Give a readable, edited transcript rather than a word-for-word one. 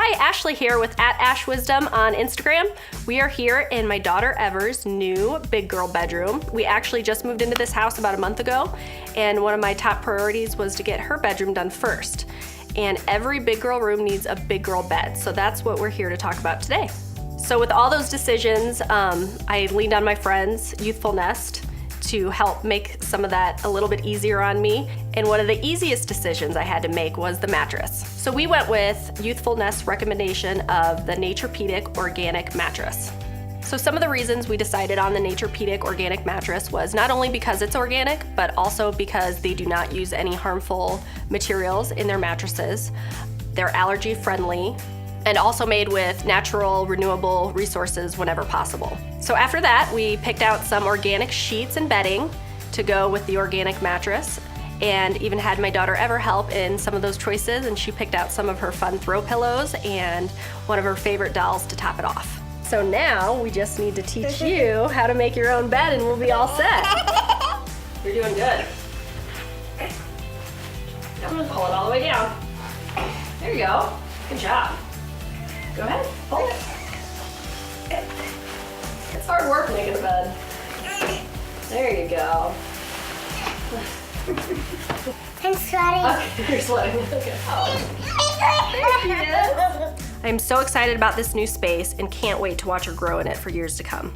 Hi, Ashley here with @AshWisdom on Instagram. We are here in my daughter Ever's new big girl bedroom. We actually just moved into this house about a month ago, and one of my top priorities was to get her bedroom done first. And every big girl room needs a big girl bed, so that's what we're here to talk about today. So with all those decisions, I leaned on my friends, YouthfulNest, to help make some of that a little bit easier on me. And one of the easiest decisions I had to make was the mattress. So we went with YouthfulNest's recommendation of the Naturepedic organic mattress. So some of the reasons we decided on the Naturepedic organic mattress was not only because it's organic, but also because they do not use any harmful materials in their mattresses. They're allergy friendly, and also made with natural, renewable resources whenever possible. So after that, we picked out some organic sheets and bedding to go with the organic mattress, and even had my daughter Ever help in some of those choices, and she picked out some of her fun throw pillows and one of her favorite dolls to top it off. So now we just need to teach you how to make your own bed and we'll be all set. You're doing good. I'm gonna pull it all the way down. There you go. Good job. Go ahead, hold it. It's hard work making a bed. There you go. I'm sweating. Okay, you're sweating. Okay. Oh. There she is. I'm so excited about this new space and can't wait to watch her grow in it for years to come.